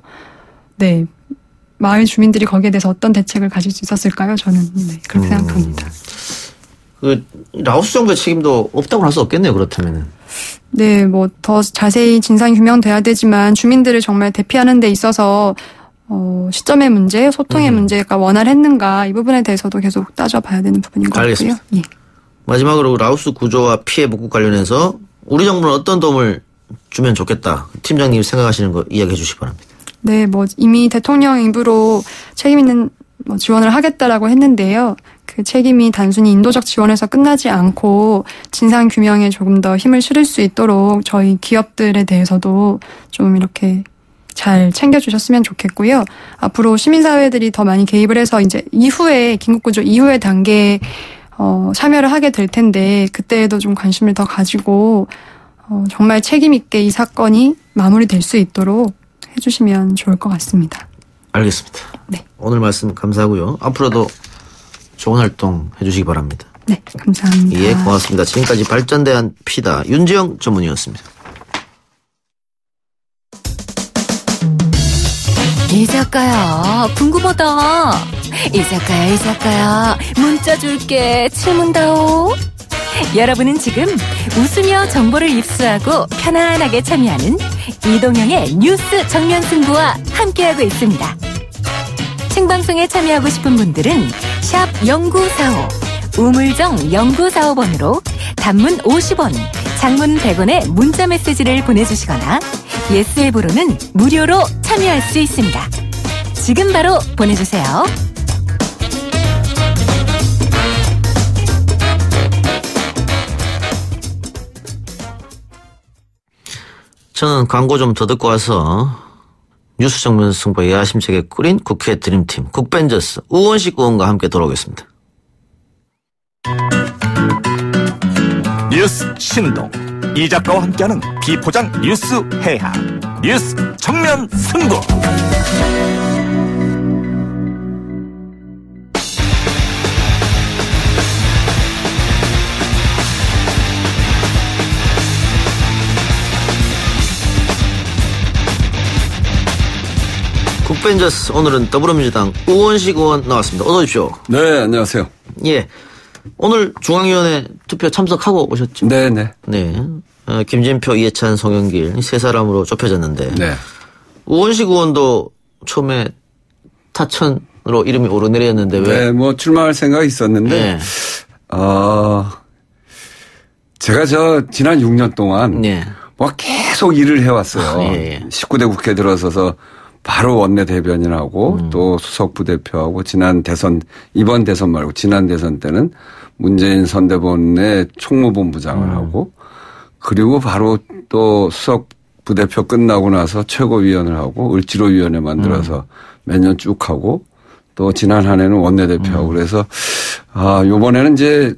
마을 주민들이 거기에 대해서 어떤 대책을 가질 수 있었을까요? 저는 그렇게 생각합니다.
라오스 정부의 책임도 없다고 할 수 없겠네요. 그렇다면은.
네, 뭐 더 자세히 진상 규명돼야 되지만 주민들을 정말 대피하는 데 있어서 시점의 문제, 소통의 문제가 원활했는가 이 부분에 대해서도 계속 따져봐야 되는 부분인 것 같고요.
마지막으로 라오스 구조와 피해 복구 관련해서 우리 정부는 어떤 도움을 주면 좋겠다. 팀장님 생각하시는 거 이야기해 주시기 바랍니다.
네, 뭐 이미 대통령 입으로 책임 있는 지원을 하겠다라고 했는데요. 그 책임이 단순히 인도적 지원에서 끝나지 않고 진상 규명에 조금 더 힘을 실을 수 있도록 저희 기업들에 대해서도 좀 이렇게 잘 챙겨주셨으면 좋겠고요. 앞으로 시민사회들이 더 많이 개입을 해서 이제 이후에 긴급구조 이후의 단계에 참여를 하게 될 텐데 그때에도 좀 관심을 더 가지고 정말 책임 있게 이 사건이 마무리될 수 있도록 해주시면 좋을 것 같습니다.
알겠습니다.
네.
오늘 말씀 감사하고요. 앞으로도 좋은 활동 해주시기 바랍니다.
네, 감사합니다.
예, 고맙습니다. 지금까지 발전대한 피다 윤지영 전문의였습니다.
이 작가야, 궁금하다. 이 작가야, 문자 줄게. 질문다오. 여러분은 지금 웃으며 정보를 입수하고 편안하게 참여하는 이동형의 뉴스 정면 승부와 함께하고 있습니다. 생방송에 참여하고 싶은 분들은 샵 0945 우물정 0945번으로 단문 50원, 장문 100원의 문자 메시지를 보내주시거나 예스 앱으로는 무료로 참여할 수 있습니다. 지금 바로 보내주세요.
저는 광고 좀 더 듣고 와서 뉴스 정면 승부의 야심차게 꾸린 국회 드림팀 국벤져스 우원식 의원과 함께 돌아오겠습니다.
뉴스 신동 이 작가와 함께하는 비포장 뉴스 해학 뉴스 정면 승부.
국벤져스 오늘은 더불어민주당 우원식 의원 나왔습니다. 어서 오십시오.
네, 안녕하세요.
예, 오늘 중앙위원회 투표 참석하고 오셨죠?
네네.
네. 김진표, 이해찬, 송영길 세 사람으로 좁혀졌는데
네.
우원식 의원도 처음에 타천으로 이름이 오르내렸는데 왜?
네, 뭐 출마할 생각이 있었는데,
네.
제가 지난 6년 동안
네.
뭐 계속 일을 해왔어요.
예.
19대 국회 들어서서 바로 원내대변인하고 또 수석부대표하고 이번 대선 말고 지난 대선 때는 문재인 선대본의 총무본부장을 하고 그리고 바로 또 수석부대표 끝나고 나서 최고위원을 하고 을지로위원회 만들어서 몇 년 쭉 하고 또 지난 한 해는 원내대표하고 그래서 요번에는 이제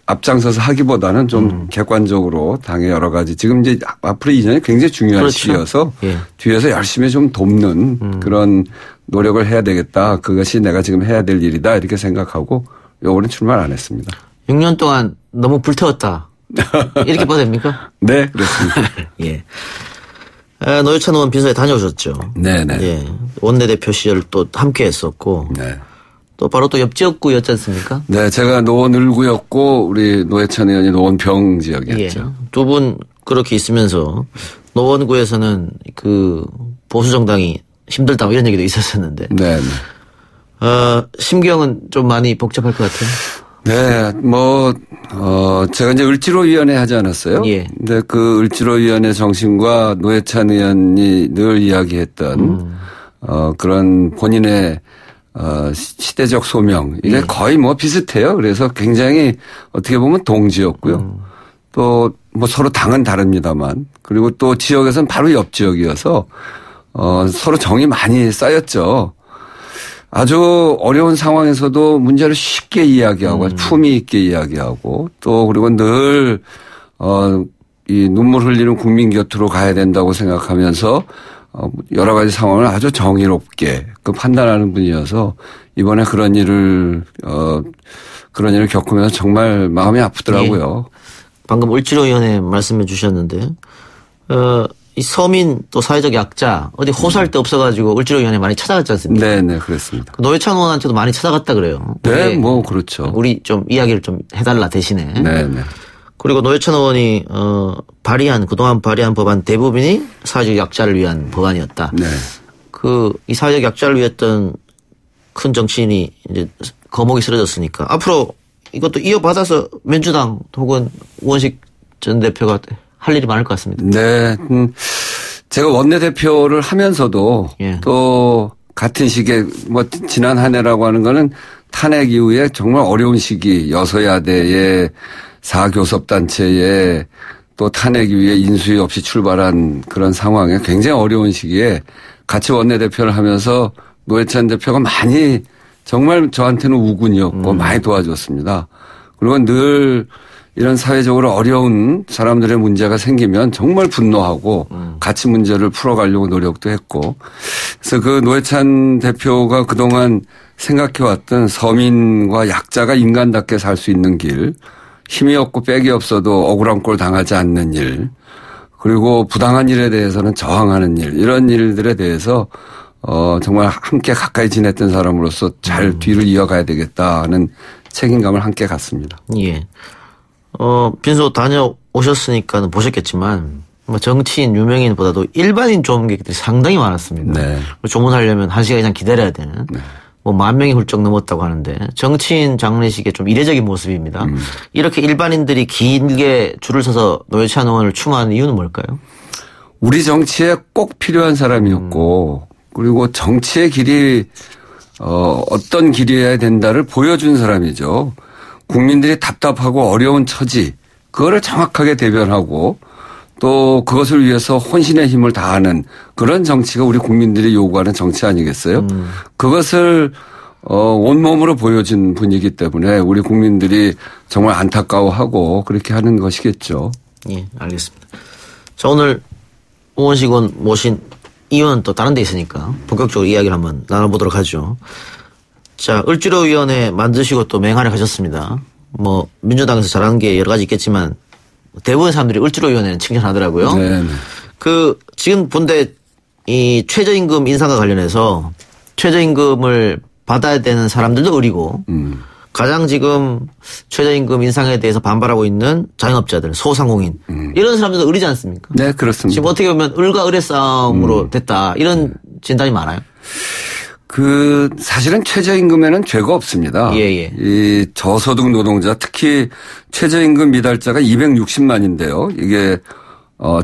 앞장서서 하기보다는 좀 객관적으로 당의 여러 가지 지금 이제 앞으로 2년이 굉장히 중요한
그렇죠.
시기여서
예.
뒤에서 열심히 좀 돕는 그런 노력을 해야 되겠다. 그것이 내가 지금 해야 될 일이다. 이렇게 생각하고 요번에 출마를 안 했습니다.
6년 동안 너무 불태웠다. 이렇게 봐도 됩니까?
네, 그렇습니다.
예. 노회찬 의원 비서에 다녀오셨죠.
네네.
예. 원내대표 시절 또 함께 했었고.
네.
또 바로 또 옆지역구였지 않습니까?
네, 제가 노원을구였고 우리 노회찬 의원이 노원병 지역이었죠.
예. 두 분 그렇게 있으면서 노원구에서는 그 보수정당이 힘들다 이런 얘기도 있었었는데.
네.
심경은 좀 많이 복잡할 것 같아요.
네, 제가 이제 을지로위원회 하지 않았어요?
예.
근데 그 을지로위원회 정신과 노회찬 의원이 늘 이야기했던, 그런 본인의, 시대적 소명. 이게 거의 뭐 비슷해요. 그래서 굉장히 어떻게 보면 동지였고요. 또 뭐 서로 당은 다릅니다만. 그리고 또 지역에서는 바로 옆 지역이어서, 서로 정이 많이 쌓였죠. 아주 어려운 상황에서도 문제를 쉽게 이야기하고 품위 있게 이야기하고 또 그리고 늘 이 눈물 흘리는 국민 곁으로 가야 된다고 생각하면서 여러 가지 상황을 아주 정의롭게 판단하는 분이어서 이번에 그런 일을 겪으면서 정말 마음이 아프더라고요.
예. 방금 을지로위원회 말씀해 주셨는데 이 서민 또 사회적 약자 어디 호소할 데 없어가지고 을지로위원회 많이 찾아갔지 않습니까?
네네, 그렇습니다.
노회찬 의원한테도 많이 찾아갔다 그래요.
네, 뭐 그렇죠.
우리 좀 이야기를 좀 해달라 대신에.
네네.
그리고 노회찬 의원이 그동안 발의한 법안 대부분이 사회적 약자를 위한 법안이었다.
네.
이 사회적 약자를 위했던 큰 정치인이 이제 거목이 쓰러졌으니까 앞으로 이것도 이어받아서 민주당 혹은 우원식 전 대표가 할 일이 많을 것 같습니다.
네. 제가 원내대표를 하면서도
예.
또 같은 시기에 뭐 지난 한 해라고 하는 거는 탄핵 이후에 정말 어려운 시기 여서야대의 4교섭단체에 또 탄핵 이후에 인수위 없이 출발한 그런 상황에 굉장히 어려운 시기에 같이 원내대표를 하면서 노회찬 대표가 많이 정말 저한테는 우군이었고 많이 도와줬습니다. 그리고 늘 이런 사회적으로 어려운 사람들의 문제가 생기면 정말 분노하고 같이 문제를 풀어가려고 노력도 했고 그래서 그 노회찬 대표가 그동안 생각해왔던 서민과 약자가 인간답게 살 수 있는 길 힘이 없고 빽이 없어도 억울한 꼴 당하지 않는 일 그리고 부당한 일에 대해서는 저항하는 일 이런 일들에 대해서 정말 함께 가까이 지냈던 사람으로서 잘 뒤를 이어가야 되겠다는 책임감을 함께 갖습니다.
예. 빈소 다녀오셨으니까 보셨겠지만, 정치인, 유명인보다도 일반인 조문객들이 상당히 많았습니다.
네.
조문하려면 1시간 이상 기다려야 되는.
네.
뭐 10,000명이 훌쩍 넘었다고 하는데 정치인 장례식의 좀 이례적인 모습입니다. 이렇게 일반인들이 길게 줄을 서서 노회찬 의원을 추모하는 이유는 뭘까요?
우리 정치에 꼭 필요한 사람이었고 그리고 정치의 길이 어떤 길이어야 된다를 보여준 사람이죠. 국민들이 답답하고 어려운 처지 그거를 정확하게 대변하고 또 그것을 위해서 혼신의 힘을 다하는 그런 정치가 우리 국민들이 요구하는 정치 아니겠어요? 그것을 온몸으로 보여준 분이기 때문에 우리 국민들이 정말 안타까워하고 그렇게 하는 것이겠죠.
예, 알겠습니다. 자, 오늘 우원식원 모신 이유는 또 다른 데 있으니까 본격적으로 이야기를 한번 나눠보도록 하죠. 자, 을지로위원회 만드시고 또 맹활약 하셨습니다. 뭐 민주당에서 잘하는 게 여러 가지 있겠지만 대부분의 사람들이 을지로위원회는 칭찬하더라고요.
네.
지금 본데 이 최저임금 인상과 관련해서 최저임금을 받아야 되는 사람들도 을이고 가장 지금 최저임금 인상에 대해서 반발하고 있는 자영업자들, 소상공인 이런 사람들도 을이지 않습니까?
네, 그렇습니다.
지금 어떻게 보면 을과 을의 싸움으로 됐다 이런 진단이 많아요.
사실은 최저임금에는 죄가 없습니다.
예.
이 저소득 노동자 특히 최저임금 미달자가 260만인데요. 이게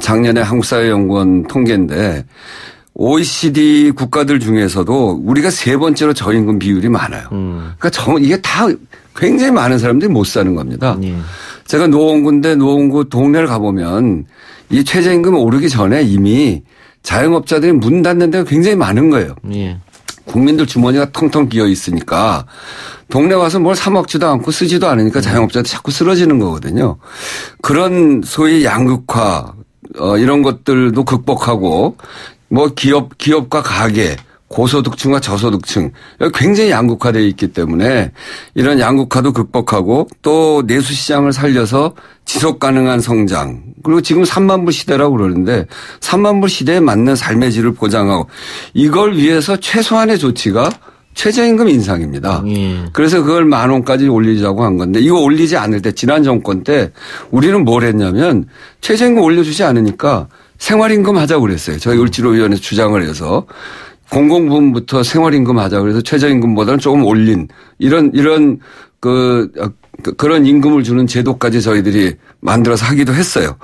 작년에 한국사회연구원 통계인데 OECD 국가들 중에서도 우리가 3번째로 저임금 비율이 많아요. 그러니까 이게 다 굉장히 많은 사람들이 못 사는 겁니다.
예.
제가 노원구인데 노원구 동네를 가보면 이 최저임금 오르기 전에 이미 자영업자들이 문 닫는 데가 굉장히 많은 거예요.
예.
국민들 주머니가 텅텅 비어 있으니까 동네 와서 뭘 사 먹지도 않고 쓰지도 않으니까 자영업자들이 자꾸 쓰러지는 거거든요. 그런 소위 양극화 이런 것들도 극복하고 뭐 기업과 가게 고소득층과 저소득층 굉장히 양극화되어 있기 때문에 이런 양극화도 극복하고 또 내수시장을 살려서 지속 가능한 성장 그리고 지금 3만 불 시대라고 그러는데 3만 불 시대에 맞는 삶의 질을 보장하고 이걸 위해서 최소한의 조치가 최저임금 인상입니다. 그래서 그걸 10,000원까지 올리자고 한 건데 이거 올리지 않을 때 지난 정권 때 우리는 뭘 했냐면 최저임금 올려주지 않으니까 생활임금 하자고 그랬어요. 저희 을지로위원회에서 주장을 해서 공공부문부터 생활임금 하자 그래서 최저임금보다는 조금 올린 이런 그런 임금을 주는 제도까지 저희들이 만들어서 하기도 했어요.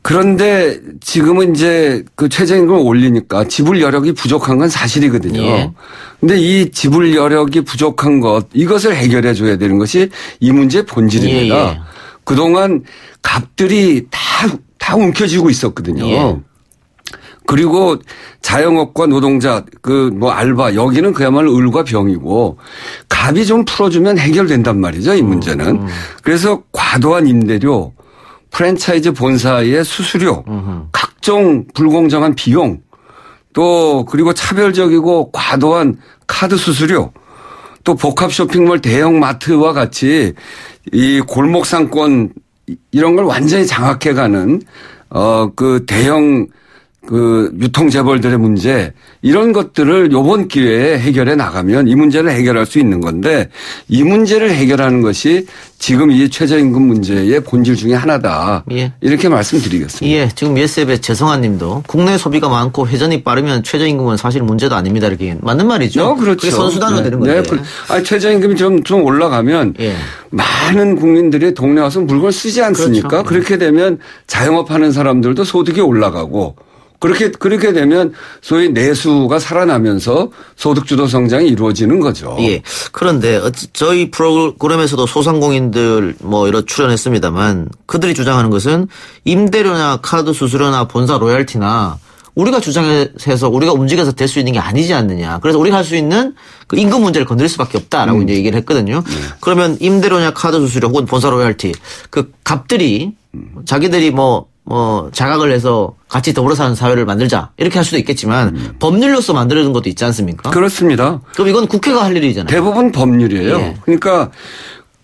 그런데 지금은 이제 그 최저임금을 올리니까 지불 여력이 부족한 건 사실이거든요.
예.
근데 이 지불 여력이 부족한 이것을 해결해 줘야 되는 것이 이 문제의 본질입니다.
예.
그동안 값들이 다 움켜쥐고 있었거든요.
예.
그리고 자영업과 노동자 알바 여기는 그야말로 을과 병이고 값이 좀 풀어주면 해결된단 말이죠. 이 문제는. 그래서 과도한 임대료 프랜차이즈 본사의 수수료 각종 불공정한 비용 또 그리고 차별적이고 과도한 카드 수수료 또 복합 쇼핑몰 대형 마트와 같이 이 골목 상권 이런 걸 완전히 장악해가는 대형 유통재벌들의 문제 이런 것들을 이번 기회에 해결해 나가면 이 문제를 해결할 수 있는 건데 이 문제를 해결하는 것이 지금 이 최저임금 문제의 본질 중에 하나다.
예.
이렇게 말씀드리겠습니다.
예, 지금 예스앱의 재성환 님도 국내 소비가 많고 회전이 빠르면 최저임금은 사실 문제도 아닙니다. 이렇게 맞는 말이죠.
그렇죠.
그게 선수단으로 되는 건데.
최저임금이 좀 올라가면
예.
많은 국민들이 동네 와서 물건을 쓰지 않습니까?
그렇죠.
그렇게 되면 자영업하는 사람들도 소득이 올라가고 그렇게 되면 소위 내수가 살아나면서 소득주도 성장이 이루어지는 거죠.
예. 그런데 저희 프로그램에서도 소상공인들 이런 출연했습니다만 그들이 주장하는 것은 임대료나 카드 수수료나 본사 로열티나 우리가 주장해서 우리가 움직여서 될 수 있는 게 아니지 않느냐. 그래서 우리가 할 수 있는 그 임금 문제를 건드릴 수밖에 없다라고 이제 얘기를 했거든요. 그러면 임대료냐 카드 수수료 혹은 본사 로열티 그 값들이 자기들이 자각을 해서 같이 더불어 사는 사회를 만들자 이렇게 할 수도 있겠지만 법률로서 만들어진 것도 있지 않습니까?
그렇습니다.
그럼 이건 국회가 할 일이잖아요.
대부분 법률이에요.
예.
그러니까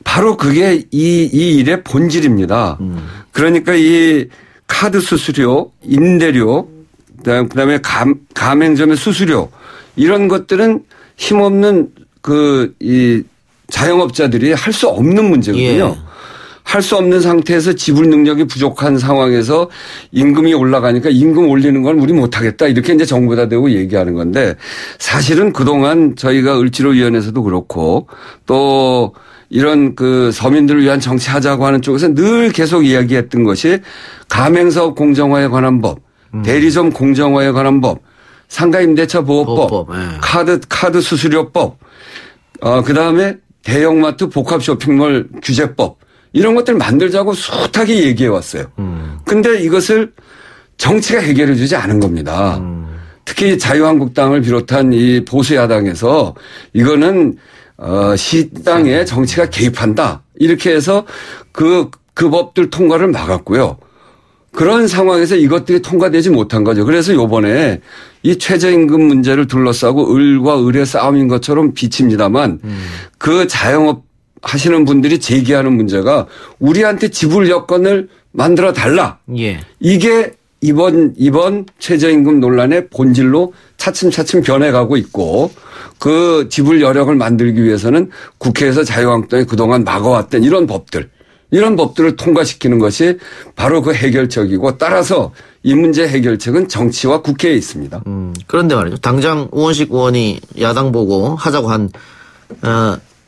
바로 그게 이 일의 본질입니다. 그러니까 이 카드 수수료, 임대료, 그다음에 가맹점의 수수료 이런 것들은 힘없는 이 자영업자들이 할 수 없는 문제거든요.
예.
할 수 없는 상태에서 지불 능력이 부족한 상황에서 임금이 올라가니까 임금 올리는 건 우리 못하겠다. 이렇게 이제 정부에다 대고 얘기하는 건데 사실은 그동안 저희가 을지로위원회에서도 그렇고 또 이런 그 서민들을 위한 정치하자고 하는 쪽에서 늘 계속 이야기했던 것이 가맹사업 공정화에 관한 법, 대리점 공정화에 관한 법, 상가임대차 보호법, 카드 수수료법, 그다음에 대형마트 복합 쇼핑몰 규제법 이런 것들 만들자고 숱하게 얘기해 왔어요. 근데 이것을 정치가 해결해 주지 않은 겁니다. 특히 자유한국당을 비롯한 이 보수 야당에서 이거는 시당에 정치가 개입한다. 이렇게 해서 그 법들 통과를 막았고요. 그런 상황에서 이것들이 통과되지 못한 거죠. 그래서 요번에 이 최저임금 문제를 둘러싸고 을과 을의 싸움인 것처럼 비칩니다만 그 자영업 하시는 분들이 제기하는 문제가 우리한테 지불 여건을 만들어 달라. 예. 이게 이번 최저임금 논란의 본질로 차츰차츰 변해가고 있고 그 지불 여력을 만들기 위해서는 국회에서 자유한국당이 그동안 막아왔던 이런 법들을 통과시키는 것이 바로 그 해결책이고 따라서 이 문제 해결책은 정치와 국회에 있습니다.
그런데 말이죠. 당장 우원식 의원이 야당 보고 하자고 한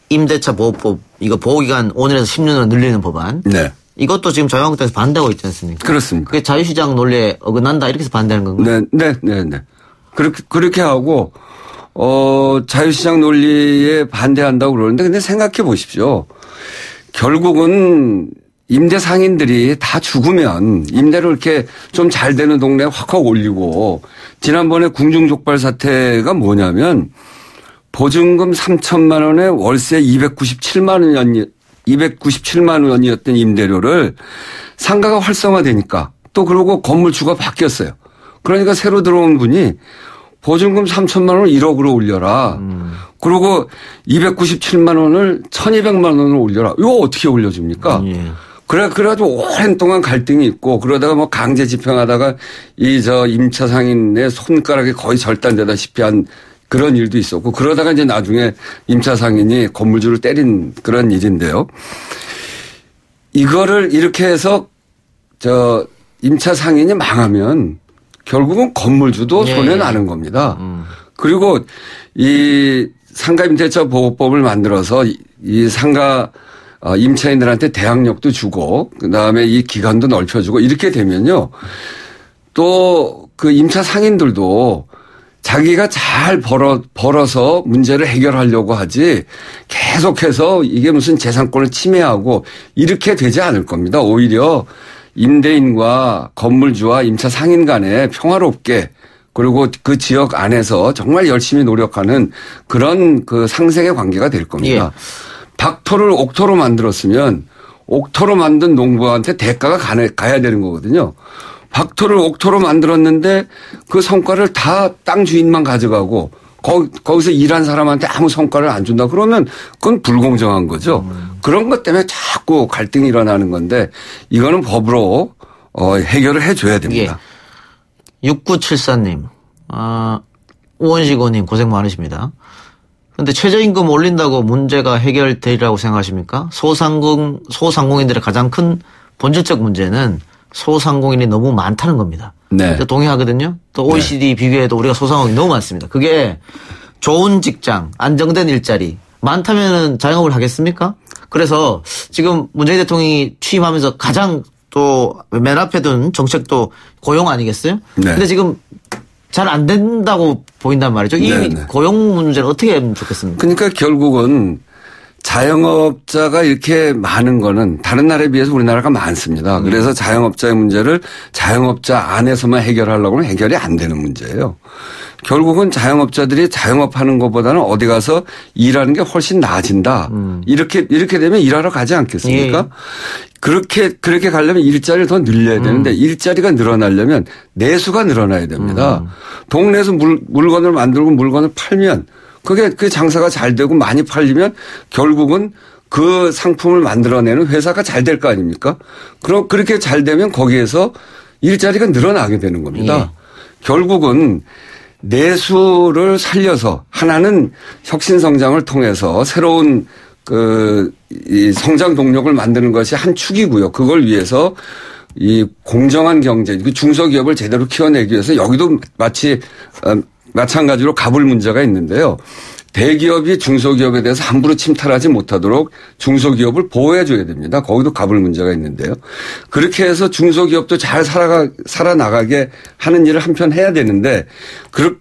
임대차 보호법 이거 보호기간 5년에서 10년으로 늘리는 법안. 네. 이것도 지금 자유한국당에서 반대하고 있지 않습니까?
그렇습니다.
그게 자유시장 논리에 어긋난다 이렇게 해서 반대하는 건가요?
네. 그렇게 하고 자유시장 논리에 반대한다고 그러는데 근데 생각해 보십시오. 결국은 임대 상인들이 다 죽으면 임대를 이렇게 좀 잘 되는 동네에 확 올리고 지난번에 궁중족발 사태가 뭐냐면 보증금 3천만 원에 월세 297만 원이었던 임대료를 상가가 활성화되니까 또 그러고 건물주가 바뀌었어요. 그러니까 새로 들어온 분이 보증금 3천만 원을 1억으로 올려라. 그리고 297만 원을 1200만 원으로 올려라. 이거 어떻게 올려줍니까? 예. 그래가지고 오랜 동안 갈등이 있고 그러다가 뭐 강제 집행하다가 임차 상인의 손가락이 거의 절단되다시피 한 그런 일도 있었고 그러다가 이제 나중에 임차 상인이 건물주를 때린 그런 일인데요. 이거를 이렇게 해서 임차 상인이 망하면 결국은 건물주도 손해 나는 겁니다. 그리고 이 상가임대차 보호법을 만들어서 이 상가 임차인들한테 대항력도 주고 그다음에 이 기간도 넓혀주고 이렇게 되면요. 또 그 임차 상인들도 자기가 잘 벌어서 문제를 해결하려고 하지 계속해서 이게 무슨 재산권을 침해하고 이렇게 되지 않을 겁니다. 오히려 임대인과 건물주와 임차 상인 간에 평화롭게 그리고 그 지역 안에서 정말 열심히 노력하는 그런 그 상생의 관계가 될 겁니다. 예. 박토를 옥토로 만들었으면 옥토로 만든 농부한테 대가가 가야 되는 거거든요. 박토를 옥토로 만들었는데 그 성과를 다 땅 주인만 가져가고 거기서 일한 사람한테 아무 성과를 안 준다 그러면 그건 불공정한 거죠. 그런 것 때문에 자꾸 갈등이 일어나는 건데 이거는 법으로 해결을 해줘야 됩니다.
예. 6974님, 우원식 의원님 고생 많으십니다. 그런데 최저임금 올린다고 문제가 해결되리라고 생각하십니까? 소상공인들의 가장 큰 본질적 문제는 소상공인이 너무 많다는 겁니다. 네. 동의하거든요. 또 OECD 비교해도 우리가 소상공인이 너무 많습니다. 그게 좋은 직장, 안정된 일자리 많다면은 자영업을 하겠습니까? 그래서 지금 문재인 대통령이 취임하면서 가장 또 맨 앞에 둔 정책도 고용 아니겠어요? 네. 근데 지금 잘 안 된다고 보인단 말이죠. 이 고용 문제는 어떻게 하면 좋겠습니까?
그러니까 결국은 자영업자가 이렇게 많은 거는 다른 나라에 비해서 우리나라가 많습니다. 그래서 자영업자의 문제를 자영업자 안에서만 해결하려고는 해결이 안 되는 문제예요. 결국은 자영업자들이 자영업하는 것보다는 어디 가서 일하는 게 훨씬 나아진다. 이렇게 되면 일하러 가지 않겠습니까? 예. 그렇게 가려면 일자리를 더 늘려야 되는데 일자리가 늘어나려면 내수가 늘어나야 됩니다. 동네에서 물건을 만들고 물건을 팔면 그게 장사가 잘 되고 많이 팔리면 결국은 그 상품을 만들어내는 회사가 잘 될 거 아닙니까? 그럼 그렇게 잘 되면 거기에서 일자리가 늘어나게 되는 겁니다. 예. 결국은 내수를 살려서 하나는 혁신성장을 통해서 새로운 이 성장 동력을 만드는 것이 한 축이고요. 그걸 위해서 이 공정한 경제, 중소기업을 제대로 키워내기 위해서 여기도 마찬가지로 가불 문제가 있는데요. 대기업이 중소기업에 대해서 함부로 침탈하지 못하도록 중소기업을 보호해 줘야 됩니다. 거기도 가불 문제가 있는데요. 그렇게 해서 중소기업도 잘 살아나가게 하는 일을 한편 해야 되는데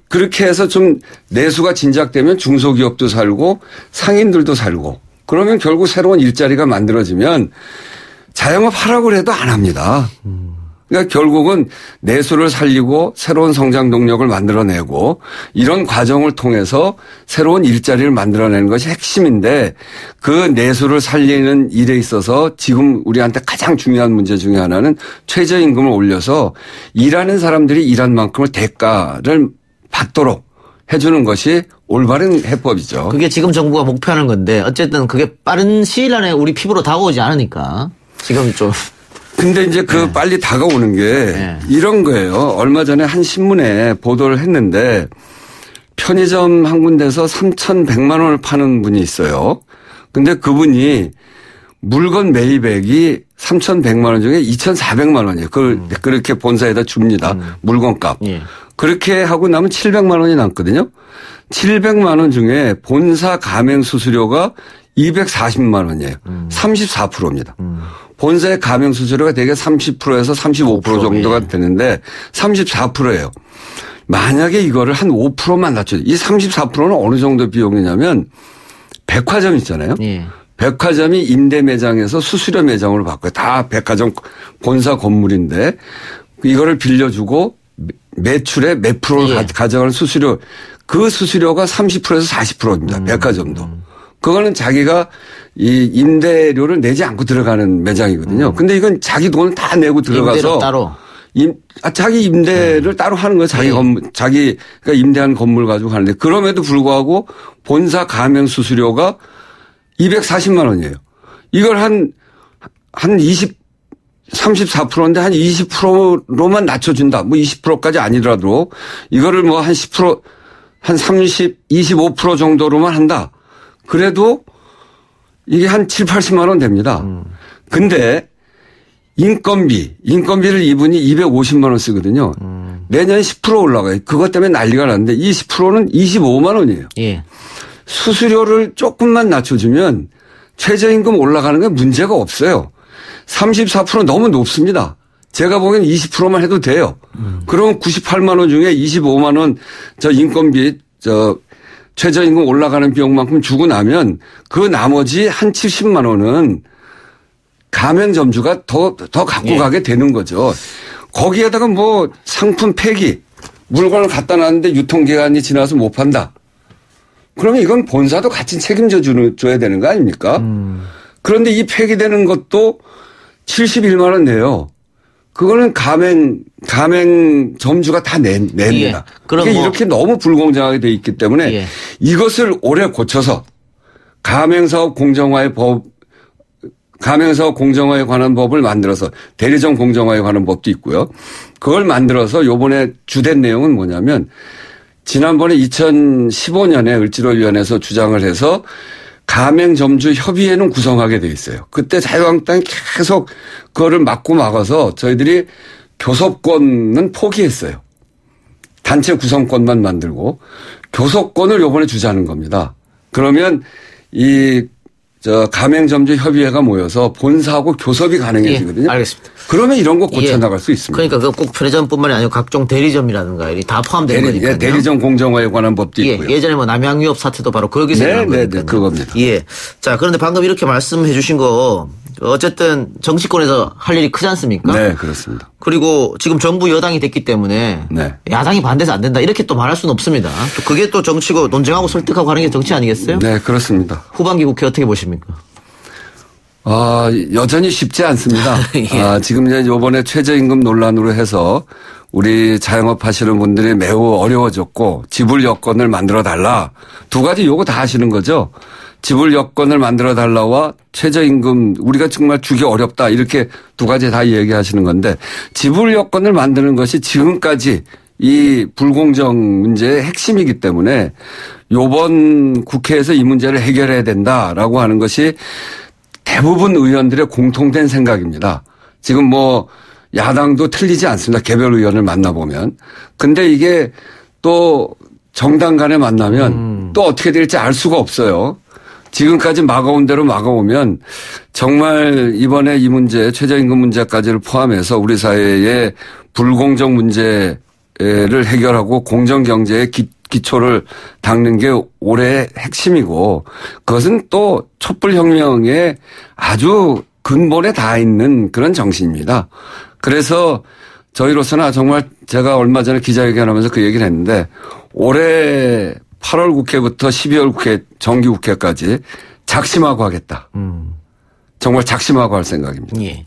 그렇게 해서 좀 내수가 진작되면 중소기업도 살고 상인들도 살고 그러면 결국 새로운 일자리가 만들어지면 자영업 하라고 해도 안 합니다. 그러니까 결국은 내수를 살리고 새로운 성장 동력을 만들어내고 이런 과정을 통해서 새로운 일자리를 만들어내는 것이 핵심인데 그 내수를 살리는 일에 있어서 지금 우리한테 가장 중요한 문제 중에 하나는 최저임금을 올려서 일하는 사람들이 일한 만큼을 대가를 받도록 해주는 것이 올바른 해법이죠.
그게 지금 정부가 목표하는 건데 어쨌든 그게 빠른 시일 안에 우리 피부로 다가오지 않으니까 지금 좀.
근데 이제 빨리 다가오는 게 이런 거예요. 얼마 전에 한 신문에 보도를 했는데 편의점 한 군데서 3,100만 원을 파는 분이 있어요. 근데 그분이 물건 매입액이 3,100만 원 중에 2,400만 원이에요. 그걸 그렇게 본사에다 줍니다. 물건값.
예.
그렇게 하고 나면 700만 원이 남거든요. 700만 원 중에 본사 가맹 수수료가 240만 원이에요. 34%입니다. 본사의 가맹 수수료가 대개 30%에서 35% 정도가 되는데 34%예요. 만약에 이거를 한 5%만 낮춰. 이 34%는 어느 정도 비용이냐면 백화점 있잖아요.
예.
백화점이 임대 매장에서 수수료 매장으로 바꿔요. 다 백화점 본사 건물인데 이거를 빌려주고 매출의 몇 프로를 가져가는 수수료 그 수수료가 30%에서 40%입니다. 백화점도. 그거는 자기가 이 임대료를 내지 않고 들어가는 매장이거든요. 근데 이건 자기 돈을 다 내고 들어가서
임대료 따로.
자기 임대를 따로 하는 거예요. 자기 건물, 자기가 임대한 건물 가지고 하는데 그럼에도 불구하고 본사 가맹 수수료가 240만 원이에요. 이걸 한 34%인데 한 20%로만 낮춰준다. 뭐 20%까지 아니더라도 이거를 뭐 한 10%, 한 30, 25% 정도로만 한다. 그래도 이게 한 7, 80만 원 됩니다. 근데 인건비를 이분이 250만 원 쓰거든요. 매년 10% 올라가요. 그것 때문에 난리가 났는데 이 10%는 25만 원이에요.
예.
수수료를 조금만 낮춰주면 최저임금 올라가는 게 문제가 없어요. 34% 너무 높습니다. 제가 보기엔 20%만 해도 돼요. 그럼 98만 원 중에 25만 원 저 인건비 최저임금 올라가는 비용만큼 주고 나면 그 나머지 한 70만 원은 가맹점주가 더 갖고 가게 되는 거죠. 거기에다가 뭐 상품 폐기, 물건을 갖다 놨는데 유통기한이 지나서 못 판다. 그러면 이건 본사도 같이 책임져 줘야 되는 거 아닙니까? 그런데 이 폐기되는 것도 71만 원 내요. 그거는 가맹점주가 다 냅니다.
예. 그럼
이게 이렇게 너무 불공정하게 돼 있기 때문에 이것을 올해 고쳐서 가맹사업 공정화에 관한 법을 만들어서 대리점 공정화에 관한 법도 있고요. 그걸 만들어서 요번에 주된 내용은 뭐냐면 지난번에 2015년에 을지로위원회에서 주장을 해서 가맹점주 협의회는 구성하게 돼 있어요. 그때 자유한국당이 계속 그거를 막아서 저희들이 교섭권은 포기했어요. 단체 구성권만 만들고 교섭권을 요번에 주자는 겁니다. 그러면 가맹점주 협의회가 모여서 본사하고 교섭이 가능해지거든요.
예, 알겠습니다.
그러면 이런 거 고쳐나갈 수 있습니다.
그러니까 그 꼭 편의점뿐만이 아니고 각종 대리점이라든가 다 포함되는 거니까요.
대리점 공정화에 관한 법도 있고요.
예전에 뭐 남양유업 사태도 바로 거기서 일어난 거니까요.
그겁니다.
예. 자, 그런데 방금 이렇게 말씀해 주신 거 어쨌든 정치권에서 할 일이 크지 않습니까?
네, 그렇습니다.
그리고 지금 정부 여당이 됐기 때문에 야당이 반대해서 안 된다 이렇게 또 말할 수는 없습니다. 또 그게 또 정치고 논쟁하고 설득하고 하는 게 정치 아니겠어요?
네, 그렇습니다.
후반기 국회 어떻게 보십니까?
여전히 쉽지 않습니다.
예.
지금 이제 요번에 최저임금 논란으로 해서 우리 자영업 하시는 분들이 매우 어려워졌고 지불 여건을 만들어 달라. 두 가지 요거 다 하시는 거죠. 지불 여건을 만들어 달라와 최저임금 우리가 정말 주기 어렵다 이렇게 두 가지 다 얘기하시는 건데 지불 여건을 만드는 것이 지금까지 이 불공정 문제의 핵심이기 때문에 요번 국회에서 이 문제를 해결해야 된다라고 하는 것이 대부분 의원들의 공통된 생각입니다. 지금 뭐 야당도 틀리지 않습니다. 개별 의원을 만나보면. 근데 이게 또 정당 간에 만나면 또 어떻게 될지 알 수가 없어요. 지금까지 막아온 대로 막아오면 정말 이번에 이 문제, 최저임금 문제까지를 포함해서 우리 사회의 불공정 문제를 해결하고 공정경제의 기초를 닦는 게 올해의 핵심이고 그것은 또 촛불혁명의 아주 근본에 닿아 있는 그런 정신입니다. 그래서 저희로서는 정말 제가 얼마 전에 기자회견하면서 그 얘기를 했는데 올해 8월 국회부터 12월 국회 정기국회까지 작심하고 하겠다. 정말 작심하고 할 생각입니다.
예.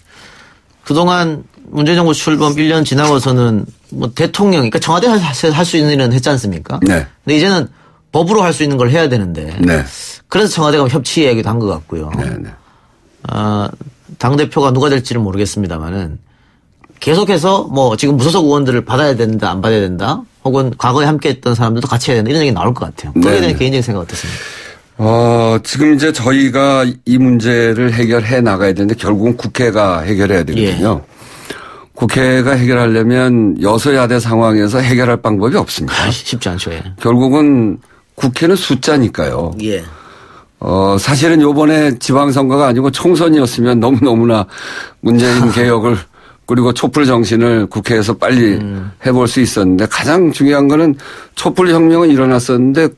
그동안 문재인 정부 출범 1년 지나고서는 뭐 대통령, 그러니까 청와대에서 할 수 있는 일은 했지 않습니까?
네.
근데 이제는 법으로 할 수 있는 걸 해야 되는데.
네.
그래서 청와대가 협치 얘기도 한 것 같고요.
네, 네.
당대표가 누가 될지는 모르겠습니다만은 계속해서 뭐 지금 무소속 의원들을 받아야 된다, 안 받아야 된다, 혹은 과거에 함께 했던 사람들도 같이 해야 된다, 이런 얘기 나올 것 같아요. 거기에 대한 개인적인 생각 어떻습니까?
지금 이제 저희가 이 문제를 해결해 나가야 되는데 결국은 국회가 해결해야 되거든요. 예. 국회가 해결하려면 여소야대 상황에서 해결할 방법이 없습니다.
쉽지 않죠. 예.
결국은 국회는 숫자니까요.
예.
사실은 요번에 지방선거가 아니고 총선이었으면 너무나 문재인 개혁을 그리고 촛불 정신을 국회에서 빨리 해볼 수 있었는데 가장 중요한 거는 촛불 혁명은 일어났었는데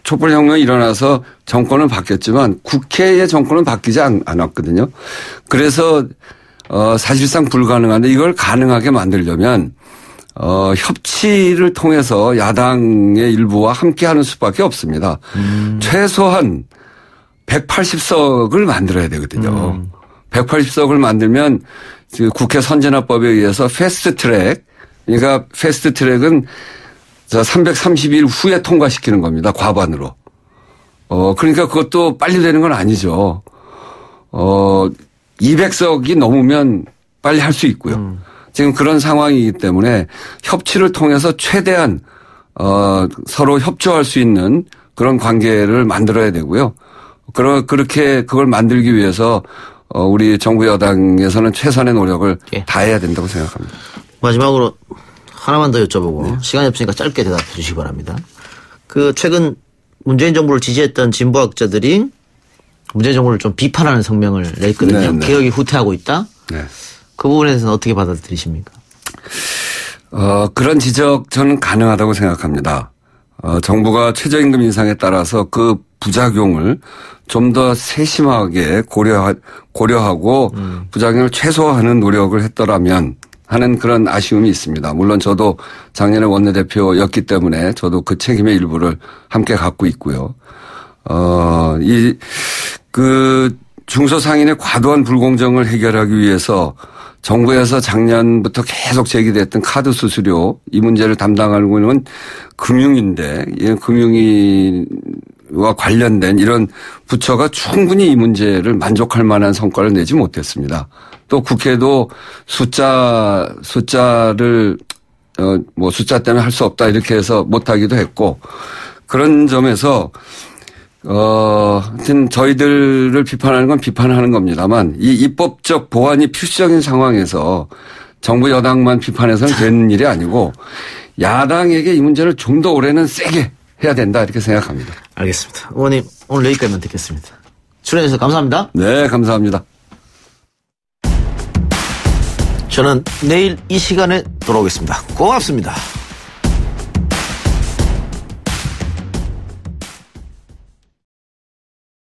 촛불 혁명이 일어나서 정권은 바뀌었지만 국회의 정권은 바뀌지 않았거든요. 그래서 사실상 불가능한데 이걸 가능하게 만들려면 협치를 통해서 야당의 일부와 함께하는 수밖에 없습니다. 최소한 180석을 만들어야 되거든요. 180석을 만들면 국회 선진화법에 의해서 패스트트랙, 그러니까 패스트트랙은 330일 후에 통과시키는 겁니다. 과반으로. 그러니까 그것도 빨리 되는 건 아니죠. 200석이 넘으면 빨리 할 수 있고요. 지금 그런 상황이기 때문에 협치를 통해서 최대한 서로 협조할 수 있는 그런 관계를 만들어야 되고요. 그렇게 그걸 만들기 위해서 우리 정부 여당에서는 최선의 노력을 다해야 된다고 생각합니다.
마지막으로 하나만 더 여쭤보고 시간이 없으니까 짧게 대답해 주시기 바랍니다. 최근 문재인 정부를 지지했던 진보학자들이 문재인 정부를 좀 비판하는 성명을 냈거든요. 네네. 개혁이 후퇴하고 있다. 네. 그 부분에 대해서는 어떻게 받아들이십니까?
그런 지적 저는 가능하다고 생각합니다. 정부가 최저임금 인상에 따라서 그 부작용을 좀 더 세심하게 고려하고 부작용을 최소화하는 노력을 했더라면 하는 그런 아쉬움이 있습니다. 물론 저도 작년에 원내대표였기 때문에 저도 그 책임의 일부를 함께 갖고 있고요. 중소상인의 과도한 불공정을 해결하기 위해서 정부에서 작년부터 계속 제기됐던 카드 수수료 이 문제를 담당하고 있는 금융인데 이 금융위와 관련된 이런 부처가 충분히 이 문제를 만족할 만한 성과를 내지 못했습니다. 또 국회도 숫자를 숫자 때문에 할 수 없다 이렇게 해서 못하기도 했고 그런 점에서 하여튼 저희들을 비판하는 건 비판하는 겁니다만 이 입법적 보완이 필수적인 상황에서 정부 여당만 비판해서는 되는 일이 아니고 야당에게 이 문제를 좀 더 올해는 세게 해야 된다 이렇게 생각합니다.
알겠습니다. 의원님 오늘 여기까지만 듣겠습니다. 출연해 주셔서 감사합니다.
네, 감사합니다.
저는 내일 이 시간에 돌아오겠습니다. 고맙습니다.